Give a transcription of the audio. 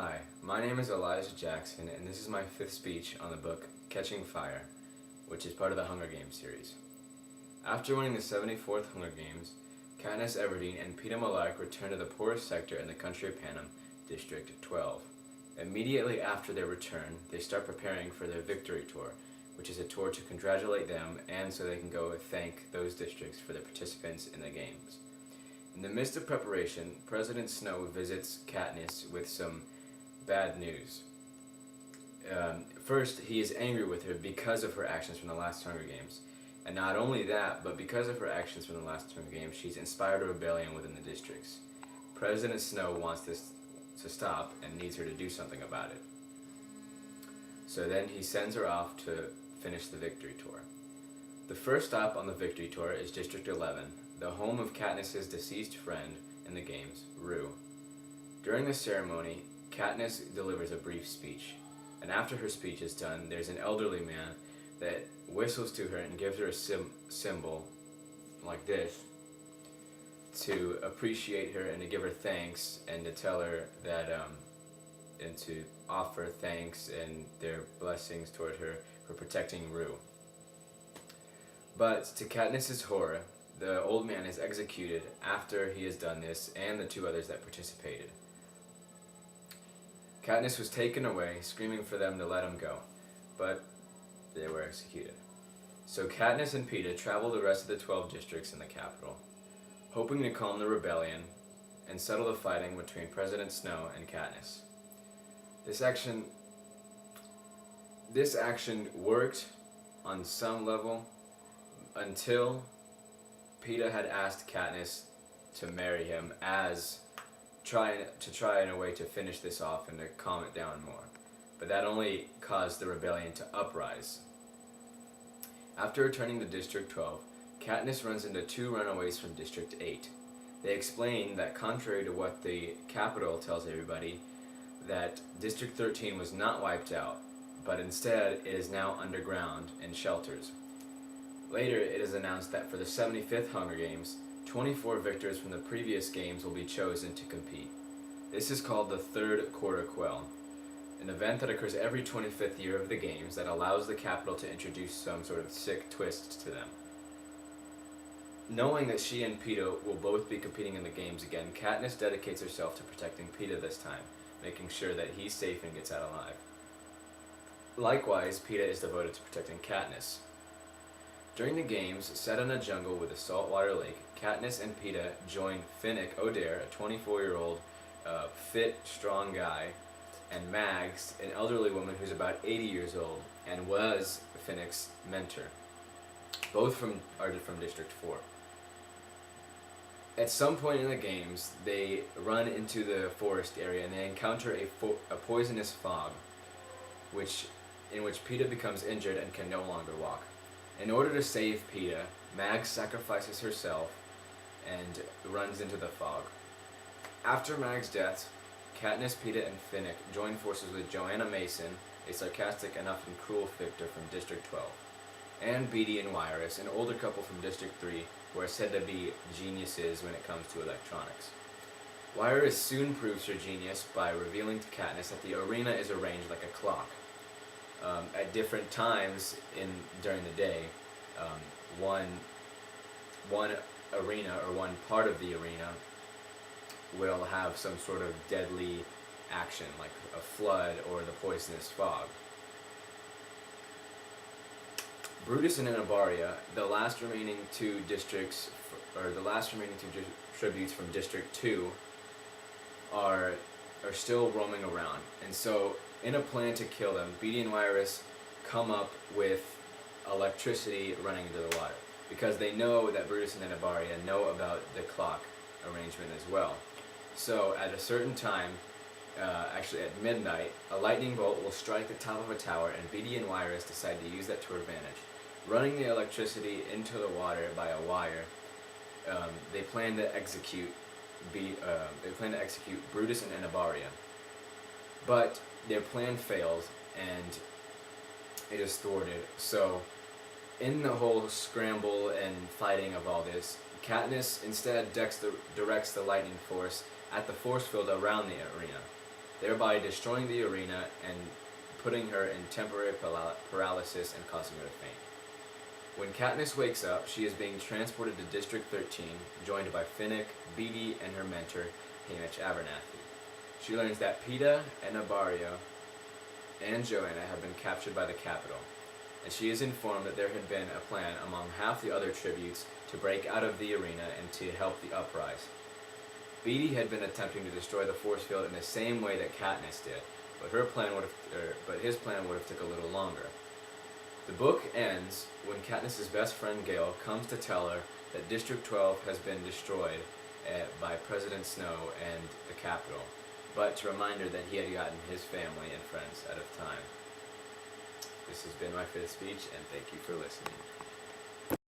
Hi, my name is Elijah Jackson, and this is my fifth speech on the book Catching Fire, which is part of the Hunger Games series. After winning the 74th Hunger Games, Katniss Everdeen and Peeta Mellark returned to the poorest sector in the country of Panem, District 12. Immediately after their return, they start preparing for their victory tour, which is a tour to congratulate them and so they can go thank those districts for their participants in the games. In the midst of preparation, President Snow visits Katniss with some bad news. First, he is angry with her because of her actions from the last Hunger Games. And not only that, but because of her actions from the last Hunger Games, she's inspired a rebellion within the districts. President Snow wants this to stop and needs her to do something about it. So then he sends her off to finish the victory tour. The first stop on the victory tour is District 11, the home of Katniss's deceased friend in the games, Rue. During the ceremony, Katniss delivers a brief speech, and after her speech is done, there's an elderly man that whistles to her and gives her a symbol like this to appreciate her and to give her thanks and to tell her that and to offer thanks and their blessings toward her for protecting Rue. But to Katniss's horror, the old man is executed after he has done this and the two others that participated. Katniss was taken away, screaming for them to let him go, but they were executed. So Katniss and Peeta travel the rest of the 12 districts in the capital, hoping to calm the rebellion and settle the fighting between President Snow and Katniss. This action worked on some level until Peeta had asked Katniss to marry him as try in a way to finish this off and to calm it down more. But that only caused the rebellion to uprise. After returning to District 12, Katniss runs into two runaways from District 8. They explain that contrary to what the Capitol tells everybody, that District 13 was not wiped out, but instead it is now underground in shelters. Later, it is announced that for the 75th Hunger Games, 24 victors from the previous games will be chosen to compete. This is called the Third Quarter Quell, an event that occurs every 25th year of the games that allows the Capitol to introduce some sort of sick twist to them. Knowing that she and Peeta will both be competing in the games again, Katniss dedicates herself to protecting Peeta this time, making sure that he's safe and gets out alive. Likewise, Peeta is devoted to protecting Katniss. During the games, set in a jungle with a saltwater lake, Katniss and Peeta join Finnick Odair, a 24-year-old fit, strong guy, and Mags, an elderly woman who's about 80 years old and was Finnick's mentor. Both are from District 4. At some point in the games, they run into the forest area and they encounter a poisonous fog, in which Peeta becomes injured and can no longer walk. In order to save Peeta, Mags sacrifices herself and runs into the fog. After Mag's death, Katniss, Peeta, and Finnick join forces with Joanna Mason, a sarcastic enough and cruel victor from District 12, and Beetee and Wiress, an older couple from District 3, who are said to be geniuses when it comes to electronics. Wiress soon proves her genius by revealing to Katniss that the arena is arranged like a clock. At different times during the day, one arena or one part of the arena will have some sort of deadly action, like a flood or the poisonous fog. Brutus and Anabaria, the last remaining two tributes from District 2, are still roaming around, and so in a plan to kill them, Beetee and Wiress come up with electricity running into the water, because they know that Brutus and Anabaria know about the clock arrangement as well. So at a certain time, actually at midnight, a lightning bolt will strike the top of a tower, and Beetee and Wiress decide to use that to their advantage. Running the electricity into the water by a wire, they plan to execute Brutus and Anabaria. But their plan fails, and it is thwarted. So, in the whole scramble and fighting of all this, Katniss instead directs the lightning force at the force field around the arena. thereby destroying the arena and putting her in temporary paralysis and causing her to faint. When Katniss wakes up, she is being transported to District 13, joined by Finnick, Beetee, and her mentor, Haymitch Abernathy. She learns that Peeta, Enobario, and Johanna have been captured by the Capitol, and she is informed that there had been a plan among half the other tributes to break out of the arena and to help the uprise. Beetee had been attempting to destroy the force field in the same way that Katniss did, but his plan would have took a little longer. The book ends when Katniss's best friend Gale comes to tell her that District 12 has been destroyed by President Snow and the Capitol, but to remind her that he had gotten his family and friends out of time. This has been my fifth speech, and thank you for listening.